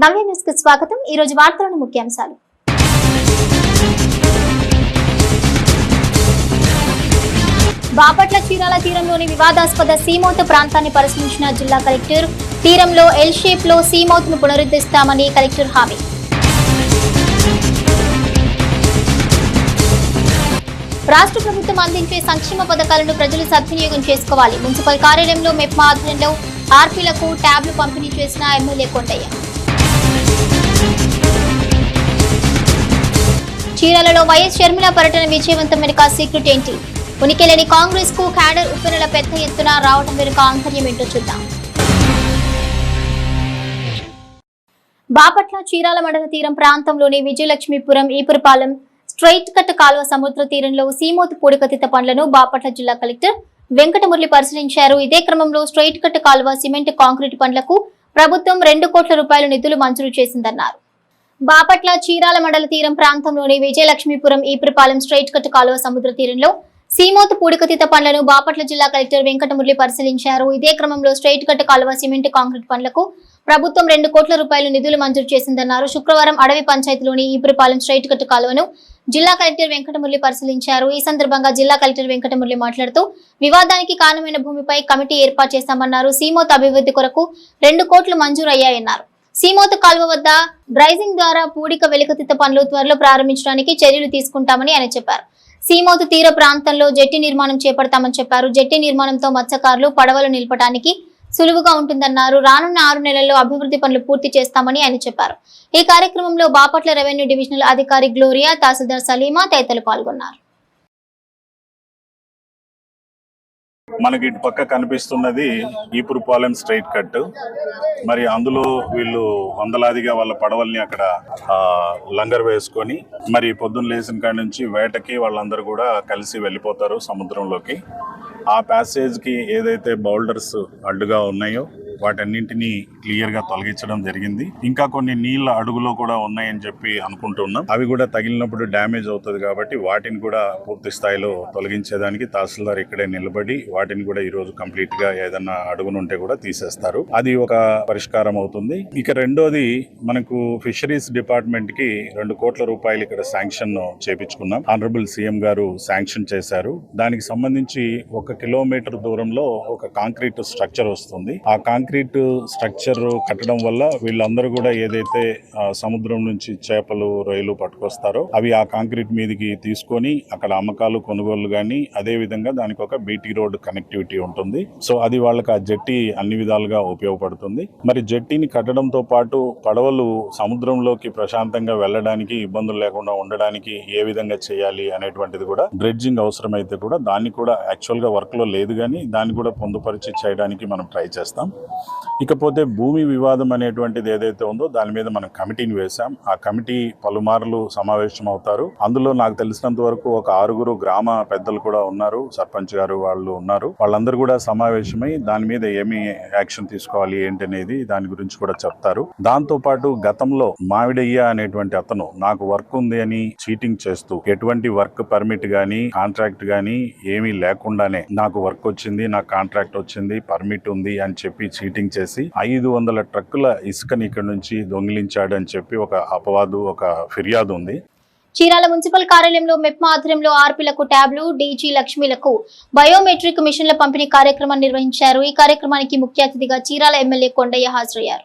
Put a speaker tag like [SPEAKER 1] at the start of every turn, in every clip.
[SPEAKER 1] నవ్య news కు స్వాగతం. ఈ రోజు వార్తలోని ముఖ్యాంశాలు. బాపట్ల చీరాల తీరంలోని వివాదాస్పద సీమౌత్ ప్రాంతాన్ని పరిశీలించిన జిల్లా కలెక్టర్. తీరంలో ఎల్ షేప్ లో సీమౌత్ ను పునరుద్ధరిస్తామని కలెక్టర్ హామీ. రాష్ట్ర ప్రభుత్వం అందించే సంక్షేమ పథకాలను ప్రజలు సద్వినియోగం చేసుకోవాలి. మున్సిపల్ కార్యాలయంలో మెప్మా ఆధ్వర్యంలో ఆర్పీలకు ట్యాబ్లు పంపిణీ చేసిన ఎమ్మెల్యే కొండయ్య. చీరాలలో వైఎస్ షర్మిల పర్యటన విజయవంతం వెనుక సీక్రెట్ ఏంటి? ఉనికిలేని కాంగ్రెస్ కు క్యాడర్ ఉప్పెనల పెద్ద ఎత్తున రావడం వెనుక ఆంతర్యం ఏంటో చూద్దాం. బాపట్ల చీరాల మండల తీరం ప్రాంతంలోని విజయలక్ష్మీపురం ఈపురపాలెం స్ట్రైట్ కట్ కాలువ సముద్ర తీరంలో సీమౌత్ పూడికతీత పనులను బాపట్ల జిల్లా కలెక్టర్ వెంకటమురళి పరిశీలించారు. ఇదే క్రమంలో స్ట్రైట్ కట్ కాలువ సిమెంట్ కాంక్రీట్ పనులకు ప్రభుత్వం 2 కోట్ల రూపాయల నిధులు మంజూరు చేసిందన్నారు. బాపట్ల చీరాల మండల తీరం ప్రాంతంలోని విజయలక్ష్మీపురం ఈపురపాలెం స్ట్రైట్ కట్ కాలువ సముద్ర తీరంలో సీమౌత్ పూడికతీత పనులను బాపట్ల జిల్లా కలెక్టర్ వెంకటమురళి పరిశీలించారు. ఇదే క్రమంలో స్ట్రైట్ కట్ కాలువ సిమెంట్ కాంక్రీట్ పనులకు ప్రభుత్వం 2 కోట్ల రూపాయల నిధులు మంజూరు చేసిందన్నారు. శుక్రవారం అడవి పంచాయతీలోని ఈపురపాలెం స్ట్రైట్ కట్ కాలువను జిల్లా కలెక్టర్ వెంకటమురళి పరిశీలించారు. ఈ సందర్భంగా జిల్లా కలెక్టర్ వెంకటమురళి మాట్లాడుతూ వివాదానికి కారణమైన భూమిపై కమిటీ ఏర్పాటు చేశామన్నారు. సీమౌత్ అభివృద్ధి కొరకు 2 కోట్లు మంజూరు అయ్యాయన్నారు. సీమౌత్ కాలువ వద్ద డ్రైజింగ్ ద్వారా పూడిక వెలికితీత పనులు త్వరలో ప్రారంభించడానికి చర్యలు తీసుకుంటామని ఆయన చెప్పారు. సీమౌత్ తీర ప్రాంతంలో జెట్టి నిర్మాణం చేపడతామని చెప్పారు. జెట్టి నిర్మాణంతో మత్స్యకారులు పడవలు నిలపడానికి సులువుగా ఉంటుందన్నారు. రానున్న 6 నెలల్లో అభివృద్ధి పనులు పూర్తి చేస్తామని ఆయన చెప్పారు. ఈ కార్యక్రమంలో బాపట్ల రెవెన్యూ డివిజనల్ అధికారి గ్లోరియా, తహసీల్దార్ సలీమా తదితరులు పాల్గొన్నారు.
[SPEAKER 2] మనకి ఇటు పక్క కనిపిస్తున్నది ఈపురపాలెం స్ట్రైట్ కట్. మరి అందులో వీళ్ళు వందలాదిగా వాళ్ళ పడవల్ని అక్కడ లంగర్ వేసుకొని మరి పొద్దున్న లేచిన కాడి నుంచి వేటకి వాళ్ళందరూ కూడా కలిసి వెళ్ళిపోతారు సముద్రంలోకి. ఆ ప్యాసేజ్కి ఏదైతే బౌల్డర్స్ అడ్డుగా ఉన్నాయో వాటన్నింటినీ క్లియర్ గా తొలగించడం జరిగింది. ఇంకా కొన్ని నీళ్ళ అడుగులో కూడా ఉన్నాయని చెప్పి అనుకుంటున్నాం. అవి కూడా తగిలినప్పుడు డ్యామేజ్ అవుతుంది కాబట్టి వాటిని కూడా పూర్తి స్థాయిలో తొలగించేదానికి తహసీల్దార్ ఇక్కడే నిలబడి వాటిని కూడా ఈ రోజు కంప్లీట్ గా ఏదన్నా అడుగునుంటే కూడా తీసేస్తారు. అది ఒక పరిష్కారం అవుతుంది. ఇక రెండోది, మనకు ఫిషరీస్ డిపార్ట్మెంట్ కి 2 కోట్ల రూపాయలు ఇక్కడ శాంక్షన్ చేపించుకున్నాం. ఆనరబుల్ సీఎం గారు శాంక్షన్ చేశారు. దానికి సంబంధించి 1 కిలోమీటర్ దూరంలో ఒక కాంక్రీట్ స్ట్రక్చర్ వస్తుంది. ఆ కాంక్రీట్ స్ట్రక్చర్ కట్టడం వల్ల వీళ్ళందరూ కూడా ఏదైతే సముద్రం నుంచి చేపలు రొయ్యలు పట్టుకొస్తారో అవి ఆ కాంక్రీట్ మీదకి తీసుకొని అక్కడ అమ్మకాలు కొనుగోలు గానీ, అదే విధంగా దానికి ఒక బీటీ రోడ్ కనెక్టివిటీ ఉంటుంది. సో అది వాళ్ళకి ఆ జెట్టి అన్ని విధాలుగా ఉపయోగపడుతుంది. మరి జెట్టిని కట్టడంతో పాటు పడవలు సముద్రంలోకి ప్రశాంతంగా వెళ్ళడానికి, ఇబ్బందులు లేకుండా ఉండడానికి ఏ విధంగా చేయాలి అనేటువంటిది కూడా డ్రెడ్జింగ్ అవసరమైతే కూడా దాన్ని కూడా యాక్చువల్ గా వర్క్ లో లేదు కానీ దాన్ని కూడా పొందుపరిచి చేయడానికి మనం ట్రై చేస్తాం. ఇకపోతే భూమి వివాదం అనేటువంటిది ఏదైతే ఉందో దాని మీద మనం కమిటీని వేశాం. ఆ కమిటీ పలుమార్లు సమావేశం అవుతారు. అందులో నాకు తెలిసినంత వరకు ఒక 6 గ్రామ పెద్దలు కూడా ఉన్నారు, సర్పంచ్ గారు వాళ్ళు ఉన్నారు. వాళ్ళందరూ కూడా సమావేశమై దాని మీద ఏమి యాక్షన్ తీసుకోవాలి ఏంటనేది దాని గురించి కూడా చెప్తారు. దాంతో పాటు గతంలో మావిడయ్య అనేటువంటి అతను నాకు వర్క్ ఉంది అని చీటింగ్ చేస్తూ ఎటువంటి వర్క్ పర్మిట్ గానీ కాంట్రాక్ట్ గానీ ఏమీ లేకుండానే నాకు వర్క్ వచ్చింది, నాకు కాంట్రాక్ట్ వచ్చింది, పర్మిట్ ఉంది అని చెప్పి చీటింగ్ చేసి 500 ట్రక్కుల ఇసుకని ఇక్కడ నుంచి దొంగిలించాడు అని చెప్పి ఒక అపవాదు, ఒక ఫిర్యాదు ఉంది.
[SPEAKER 1] చీరాల మున్సిపల్ కార్యాలయంలో మెప్మా ఆధ్వర్యంలో ఆర్పీలకు ట్యాబ్లు, డీజీ లక్ష్మీలకు బయోమెట్రిక్ మిషన్ల పంపిణీ కార్యక్రమాన్ని నిర్వహించారు. ఈ కార్యక్రమానికి ముఖ్య అతిథిగా చీరాల ఎమ్మెల్యే కొండయ్య హాజరయ్యారు.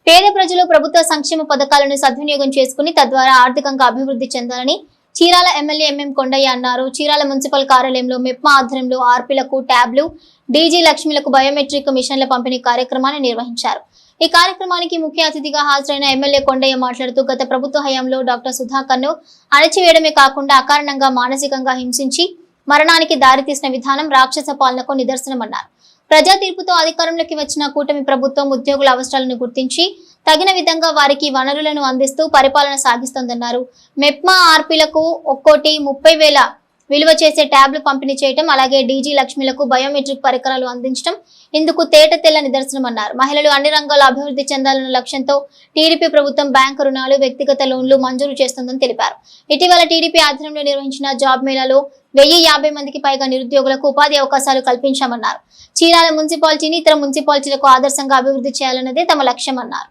[SPEAKER 1] పేద ప్రజలు ప్రభుత్వ సంక్షేమ పథకాలను సద్వినియోగం చేసుకుని తద్వారా ఆర్థికంగా అభివృద్ధి చెందాలని చీరాల ఎమ్మెల్యే ఎంఎం కొండయ్య అన్నారు. చీరాల మున్సిపల్ కార్యాలయంలో మెప్మా ఆధ్వర్యంలో ఆర్పీలకు ట్యాబ్లు, డీజీ లక్ష్మీలకు బయోమెట్రిక్ మిషన్ల పంపిణీ కార్యక్రమాన్ని నిర్వహించారు. ఈ కార్యక్రమానికి ముఖ్య అతిథిగా హాజరైన ఎమ్మెల్యే కొండయ్య మాట్లాడుతూ గత ప్రభుత్వ హయాంలో డాక్టర్ సుధాకర్ ను అణచివేయడమే కాకుండా అకారణంగా మానసికంగా హింసించి మరణానికి దారితీసిన విధానం రాక్షస పాలనకు నిదర్శనమన్నారు. ప్రజా తీర్పుతో అధికారంలోకి వచ్చిన కూటమి ప్రభుత్వం ఉద్యోగుల అవసరాలను గుర్తించి తగిన విధంగా వారికి వనరులను అందిస్తూ పరిపాలన సాగిస్తోందన్నారు. మెప్మా ఆర్పీలకు ఒక్కోటి 30,000 విలువ చేసే ట్యాబ్లు పంపిణీ చేయడం, అలాగే డీజీ లక్ష్మీలకు బయోమెట్రిక్ పరికరాలు అందించడం ఇందుకు తేట తెల్ల నిదర్శనమన్నారు. మహిళలు అన్ని రంగాల్లో అభివృద్ధి చెందాలన్న లక్ష్యంతో టీడీపీ ప్రభుత్వం బ్యాంకు రుణాలు, వ్యక్తిగత లోన్లు మంజూరు చేస్తుందని తెలిపారు. ఇటీవల టీడీపీ ఆధ్వర్యంలో నిర్వహించిన జాబ్ మేళాలో 1050 మందికి పైగా నిరుద్యోగులకు ఉపాధి అవకాశాలు కల్పించామన్నారు. చీరాల మున్సిపాలిటీని ఇతర మున్సిపాలిటీలకు ఆదర్శంగా అభివృద్ధి చేయాలన్నదే తమ లక్ష్యమన్నారు.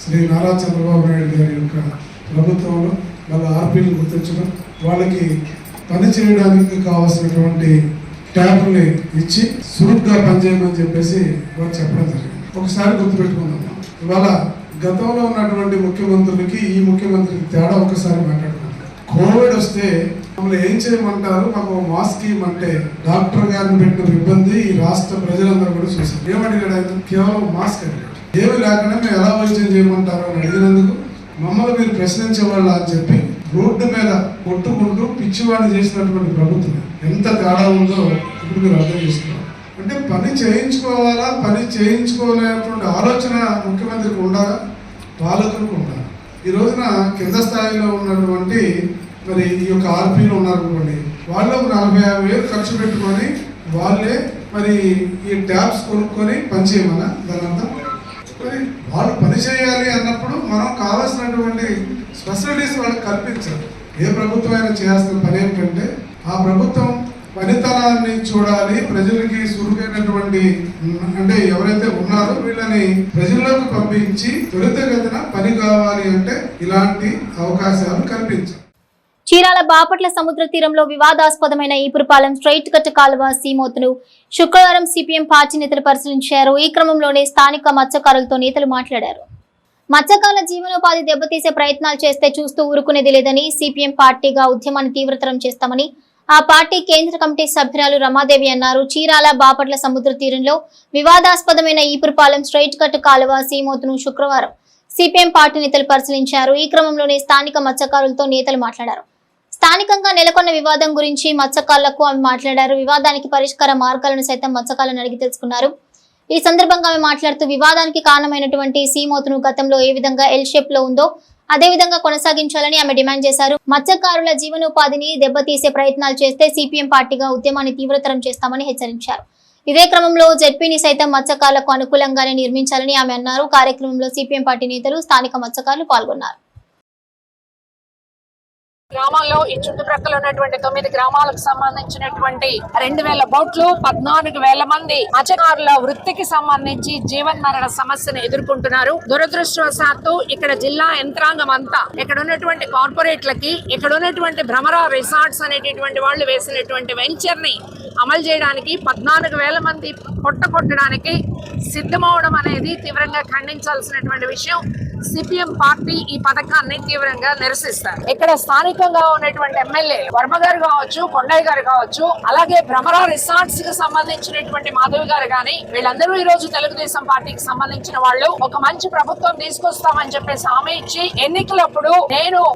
[SPEAKER 3] శ్రీ నారా చంద్రబాబు నాయుడు గారి యొక్క ప్రభుత్వంలో వాళ్ళ ఆర్పీలు గుర్తించడం, వాళ్ళకి పని చేయడానికి కావాల్సినటువంటి ట్యాబ్ని ఇచ్చి సురుగ్గా పనిచేయమని చెప్పేసి వారు చెప్పడం జరిగింది. ఒకసారి గుర్తుపెట్టుకుందాం, ఇవాళ గతంలో ఉన్నటువంటి ముఖ్యమంత్రులకి ఈ ముఖ్యమంత్రికి తేడా ఒకసారి మాట్లాడుకుందాం. కోవిడ్ వస్తే మమ్మల్ని ఏం చేయమంటారు, మాకు మాస్క్ ఇవ్వమంటే డాక్టర్ గారిని పెట్టిన ఇబ్బంది ఈ రాష్ట్ర ప్రజలందరూ కూడా చూసారు. ఏమడిగాడు ఆయన? కేవలం మాస్క్ అడిగాడు. ఏమి లేకుండా మేము ఎలా వైద్యం చేయమంటారు అని అడిగినందుకు మమ్మల్ని మీరు ప్రశ్నించేవాళ్ళ అని చెప్పి రోడ్డు మీద కొట్టుకుంటూ పిచ్చివాడిని చేసినటువంటి ప్రభుత్వం ఎంత తేడా ఉందో ఇప్పుడు మీరు అర్థం చేసుకోవాలి. అంటే పని చేయించుకోవాలా, పని చేయించుకోలేనటువంటి ఆలోచన ముఖ్యమంత్రికి ఉండాలా, పాలకులకు ఉండాలి. ఈ రోజున కింద స్థాయిలో ఉన్నటువంటి మరి ఈ యొక్క ఆర్పీలు ఉన్నారనుకోండి, వాళ్ళకు 40,000 ఖర్చు పెట్టుకొని వాళ్ళే మరి ఈ ట్యాబ్స్ కొనుక్కొని పనిచేయమన్నా దానంతా. మరి వాళ్ళు పని చేయాలి అన్నప్పుడు మనం కావాల్సినటువంటి ఫెసిలిటీస్ వాళ్ళకి కల్పించాలి. ఏ ప్రభుత్వం అయినా చేయాల్సిన పని ఏంటంటే ఆ ప్రభుత్వం పనితనాన్ని చూడాలి, ప్రజలకి సులువైనటువంటి అంటే ఎవరైతే ఉన్నారో వీళ్ళని ప్రజల్లోకి పంపించి త్వరితగతిన పని కావాలి అంటే ఇలాంటి అవకాశాలు కల్పించాలి.
[SPEAKER 1] చీరాల బాపట్ల సముద్ర తీరంలో వివాదాస్పదమైన ఈపురపాలెం స్ట్రైట్ కట్ కాలువ సీమోతును శుక్రవారం సిపిఎం పార్టీ నేతలు పరిశీలించారు. ఈ క్రమంలోనే స్థానిక మత్స్యకారులతో నేతలు మాట్లాడారు. మత్స్యకారుల జీవనోపాధి దెబ్బతీసే ప్రయత్నాలు చేస్తే చూస్తూ ఊరుకునేది లేదని, సిపిఎం పార్టీగా ఉద్యమాన్ని తీవ్రతరం చేస్తామని ఆ పార్టీ కేంద్ర కమిటీ సభ్యురాలు రమాదేవి అన్నారు. చీరాల బాపట్ల సముద్ర తీరంలో వివాదాస్పదమైన ఈపురపాలెం స్ట్రైట్ కట్ కాలువ సీమోతును శుక్రవారం సిపిఎం పార్టీ నేతలు పరిశీలించారు. ఈ క్రమంలోనే స్థానిక మత్స్యకారులతో నేతలు మాట్లాడారు. స్థానికంగా నెలకొన్న వివాదం గురించి మత్స్యకారులకు ఆమె మాట్లాడారు. వివాదానికి పరిష్కార మార్గాలను సైతం మత్స్యకారులను అడిగి తెలుసుకున్నారు. ఈ సందర్భంగా ఆమె మాట్లాడుతూ వివాదానికి కారణమైనటువంటి సీమోతును గతంలో ఏ విధంగా ఎల్ షేప్ లో ఉందో అదే విధంగా కొనసాగించాలని ఆమె డిమాండ్ చేశారు. మత్స్యకారుల జీవనోపాధిని దెబ్బతీసే ప్రయత్నాలు చేస్తే సిపిఎం పార్టీగా ఉద్యమాన్ని తీవ్రతరం చేస్తామని హెచ్చరించారు. ఇదే క్రమంలో జెడ్పీని సైతం మత్స్యకారులకు అనుకూలంగానే నిర్మించాలని ఆమె అన్నారు. కార్యక్రమంలో సిపిఎం పార్టీ నేతలు, స్థానిక మత్స్యకారులు పాల్గొన్నారు.
[SPEAKER 4] గ్రామాల్లో ఈ చుట్టుప్రక్కల ఉన్నటువంటి 9 గ్రామాలకు సంబంధించినటువంటి 2,000 బోట్లు, 14,000 మంది మత్స్యకారుల వృత్తికి సంబంధించి జీవన్మరణ సమస్యను ఎదుర్కొంటున్నారు. దురదృష్టవశాత్తు ఇక్కడ జిల్లా యంత్రాంగం అంతా ఇక్కడ ఉన్నటువంటి కార్పొరేట్లకి, ఇక్కడ ఉన్నటువంటి భ్రమరా రిసార్ట్స్ అనేటటువంటి వాళ్ళు వేసినటువంటి వెంచర్ ని అమలు చేయడానికి 14,000 మంది కొట్టడానికి సిద్ధమవడం అనేది తీవ్రంగా ఖండించాల్సినటువంటి విషయం. సిపిఎం పార్టీ ఈ పథకాన్ని తీవ్రంగా నిరసిస్తారు. ఇక్కడ స్థానికంగా ఉన్నటువంటి ఎమ్మెల్యే వర్మ గారు కావచ్చు, కొండయ్య గారు కావచ్చు, అలాగే భ్రమరా రిసార్ట్స్ కి సంబంధించినటువంటి మాధవి గారు గాని, వీళ్ళందరూ ఈ రోజు తెలుగుదేశం పార్టీకి సంబంధించిన వాళ్ళు ఒక మంచి ప్రభుత్వం తీసుకొస్తామని చెప్పేసి హామీ ఇచ్చి ఎన్నికలప్పుడు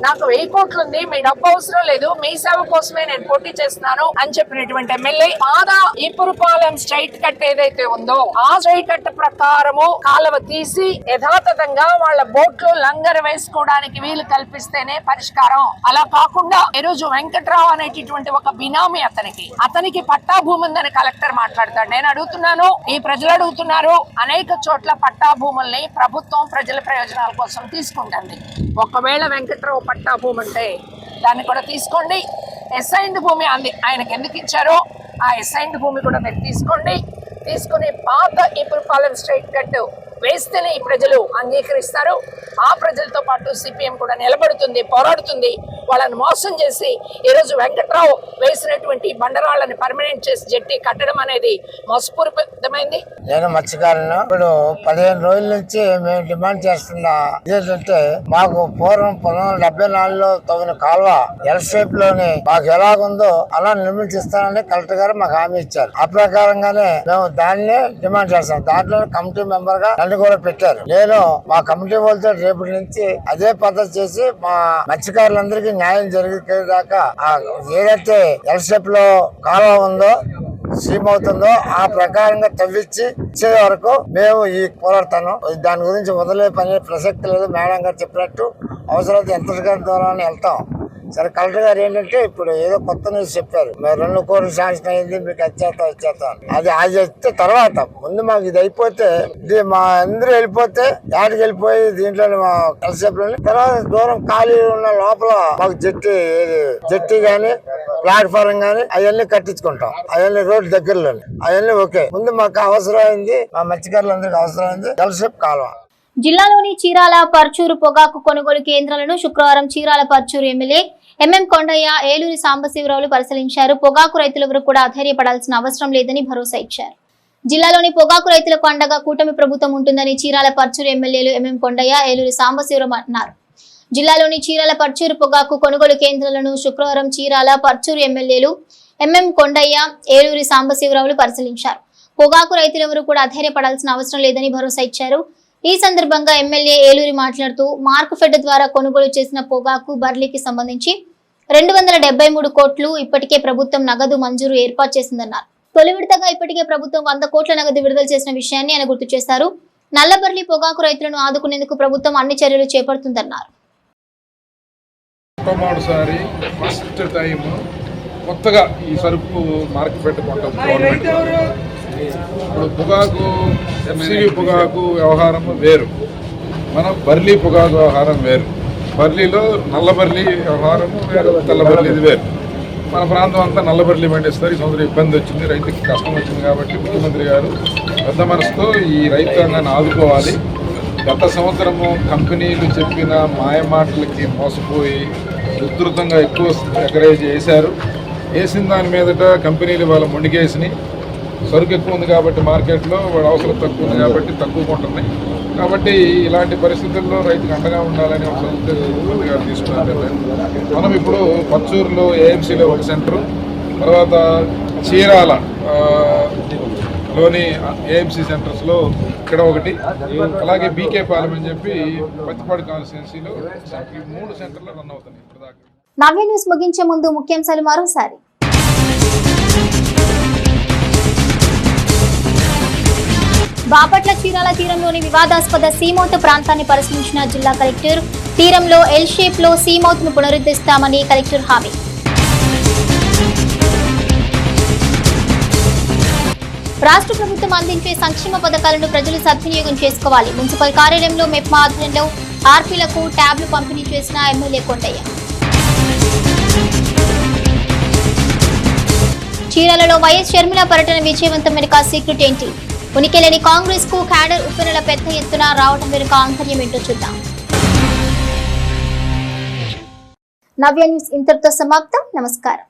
[SPEAKER 4] నాకు 1000 కోట్లు ఉంది, మీ డబ్బు అవసరం లేదు, మీ సేవ కోసమే నేను పోటీ చేస్తున్నాను అని చెప్పినటువంటి ఎమ్మెల్యే పాద ఈపురపాలెం స్ట్రైట్ కట్ ఏదైతే ఉందో ఆ స్ట్రైట్ కట్ ప్రకారము కాలువ తీసి యథాతథంగా వాళ్ళ బోట్లు లంగర్ వేసుకోవడానికి వీలు కల్పిస్తేనే పరిష్కారం. అలా కాకుండా ఈ రోజు వెంకట్రావు అనేటటువంటి ఒక బినామీ అతనికి పట్టా భూమి ఉందని కలెక్టర్ మాట్లాడతాడు. నేను అడుగుతున్నాను, ఈ ప్రజలు అడుగుతున్నారు, అనేక చోట్ల పట్టా భూముల్ని ప్రభుత్వం ప్రజల ప్రయోజనాల కోసం తీసుకుంటుంది. ఒకవేళ వెంకట్రావు పట్టా భూమి అంటే దాన్ని కూడా తీసుకోండి. అసైన్డ్ భూమి ఆయనకి ఎందుకు ఇచ్చారో ఆ అసైన్డ్ భూమి కూడా మీరు తీసుకుని పాత ఈపురపాలెం స్ట్రైట్ కట్ వేస్తేనే ఈ ప్రజలు అంగీకరిస్తారు. ఆ ప్రజలతో పాటు సిపిఎం కూడా నిలబడుతుంది, పోరాడుతుంది. వాళ్ళని మోసం చేసి ఈరోజు వెంకట్రావు వేసినటువంటి బండరాళ్ళని పర్మనెంట్ చేసి జట్టి కట్టడం అనేది మోసపూరితమైంది.
[SPEAKER 5] నేను మత్స్యకారులను ఇప్పుడు 15 రోజుల నుంచి మేము డిమాండ్ చేస్తున్నా ఏంటంటే మాకు పూర్వం 1974లో తవ్విన కాలువ ఎల్ షేప్ లోని మాకు ఎలాగుందో అలా నిర్మించిస్తానని కలెక్టర్ గారు మాకు హామీ ఇచ్చారు. ఆ ప్రకారంగానే మేము దాన్నే డిమాండ్ చేస్తాం. దాంట్లో కమిటీ మెంబర్ గా నన్ను కూడా పెట్టారు. నేను మా కమిటీ వాళ్ళతో రేపటి నుంచి అదే పద్ధతి చేసి మా మత్స్యకారులందరికీ న్యాయం జరిగేదాకా ఏదైతే ఎల్ షేప్ లో కాలువ ఉందో సీమవుతుందో ఆ ప్రకారంగా తవ్వించి ఇచ్చే వరకు మేము ఈ పోరాడతాను. దాని గురించి వదిలే పని ప్రసక్తి లేదు. మేడం గారు చెప్పినట్టు అవసరమైతే యంత్ర ద్వారా వెళ్తాం. సరే, కలెక్టర్ గారు ఏంటంటే ఇప్పుడు ఏదో కొత్త న్యూస్ చెప్పారు, మేము 2 కోట్లు శాంక్షన్ అయింది, మీకు వచ్చేస్తాం. అది చెప్తే తర్వాత ముందు మాకు ఇది అయిపోతే మా అందరూ వెళ్ళిపోతే యాడికి వెళ్ళిపోయి దీంట్లో కలిసేపు తర్వాత దూరం ఖాళీ ఉన్న లోపల మాకు జట్టి గాని ప్లాట్ఫారం గాని అవన్నీ కట్టించుకుంటాం. అవన్నీ రోడ్డు దగ్గరలోనే అవన్నీ ఓకే. ముందు మాకు అవసరమైంది, మా మత్స్యకారులందరికీ అవసరమైంది కలిసేపు కాలువ.
[SPEAKER 1] జిల్లాలోని చీరాల పర్చూరు పొగాకు కొనుగోలు కేంద్రాలను శుక్రవారం చీరాల పర్చూరు ఎమ్మెల్యే ఎంఎం కొండయ్య, ఏలూరి సాంబశివరావులు పరిశీలించారు. పొగాకు రైతులెవరూ కూడా అధైర్యపడాల్సిన అవసరం లేదని భరోసా ఇచ్చారు. జిల్లాలోని పొగాకు రైతులకు అండగా కూటమి ప్రభుత్వం ఉంటుందని చీరాల పర్చూరు ఎమ్మెల్యేలు ఎంఎం కొండయ్య, ఏలూరి సాంబశివరావు అన్నారు. జిల్లాలోని చీరాల పర్చూరు పొగాకు కొనుగోలు కేంద్రాలను శుక్రవారం చీరాల పర్చూరు ఎమ్మెల్యేలు ఎంఎం కొండయ్య, ఏలూరి సాంబశివరావులు పరిశీలించారు. పొగాకు రైతులెవరూ కూడా అధైర్యపడాల్సిన అవసరం లేదని భరోసా ఇచ్చారు. ఈ సందర్భంగా ఎమ్మెల్యే ఏలూరి మాట్లాడుతూ మార్క్ఫెడ్ ద్వారా కొనుగోలు చేసిన పొగాకు బర్లీకి సంబంధించి 273 కోట్లు ఇప్పటికే ప్రభుత్వం నగదు మంజూరు ఏర్పాటు చేసిందన్నారు. తొలి విడతగా ఇప్పటికే ప్రభుత్వం 100 కోట్ల నగదు విడుదల చేసిన విషయాన్ని ఆయన గుర్తు చేశారు. నల్లబర్లీ పొగాకు రైతులను ఆదుకునేందుకు ప్రభుత్వం అన్ని చర్యలు చేపడుతుందన్నారు.
[SPEAKER 6] కొత్తగా ఈ సరుకు మార్కెట్ కొంటాం. ఇప్పుడు పొగాకు ఎంసీవీ పొగాకు వ్యవహారం వేరు, మన బర్లీ పొగాకు వ్యవహారం వేరు. బర్లీలో నల్ల బర్లీ వ్యవహారం వేరు, తెల్ల బర్లీది వేరు. మన ప్రాంతం అంతా నల్ల బర్లీ పండిస్తారు. ఈ సంవత్సరం ఇబ్బంది వచ్చింది, రైతుకి కష్టం వచ్చింది కాబట్టి ముఖ్యమంత్రి గారు పెద్ద మనసుతో ఈ రైతాంగాన్ని ఆదుకోవాలి. గత సంవత్సరము కంపెనీలు చెప్పిన మాయమాటలకి మోసపోయి ఉధృతంగా ఎక్కువ ఎకరేజ్ వేశారు. వేసిన దాని మీదట కంపెనీలు వాళ్ళ మొండికేసినాయి. సరుకు ఎక్కువ ఉంది కాబట్టి మార్కెట్లో వాడు అవసరం తక్కువ ఉంది కాబట్టి తక్కువ కొంటున్నాయి. కాబట్టి ఇలాంటి పరిస్థితుల్లో రైతుకు అండగా ఉండాలని ఒక ముఖ్యమంత్రి గారు తీసుకున్నారు. మనం ఇప్పుడు పచ్చూరులో ఏఎంసీలో ఒక సెంటరు, తర్వాత చీరాల లోని ఏఎంసీ సెంటర్స్లో ఇక్కడ ఒకటి, అలాగే బీకే పాలెం అని చెప్పి పత్తిపాడు కాన్స్టిట్యున్సీలో 3 సెంటర్లు రన్ అవుతున్నాయి ఇప్పుడు దాకా.
[SPEAKER 1] నవ్య న్యూస్ ముగించే ముందు ముఖ్యాంశాలు మరోసారి. బాపట్ల చీరాల తీరంలోని వివాదాస్పద సీమౌత్ ప్రాంతాన్ని పరిశీలించిన జిల్లా కలెక్టర్. తీరంలో ఎల్ షేప్ లో సీమౌత్ ను పునరుద్ధరిస్తామని కలెక్టర్ హామీ. రాష్ట్ర ప్రభుత్వం అందించే సంక్షేమ పథకాలను ప్రజలు సద్వినియోగం చేసుకోవాలి. మున్సిపల్ కార్యాలయంలో మెప్మా ఆధ్వర్యంలో ఆర్పీలకు ట్యాబ్లు పంపిణీ చేసిన ఎమ్మెల్యే కొండయ్య. చీరాలలో వైఎస్ షర్మిల పర్యటన విజయవంతమైన సీక్రెట్ ఏంటి? ఉనికిలేని కాంగ్రెస్ కు క్యాడర్ ఉప్పెనల పెద్ద ఎత్తున రావడం వెనుక ఆంతర్యం ఏంటో చూద్దాం. నవ్య న్యూస్ ఇంతటితో సమాప్తం. నమస్కారం.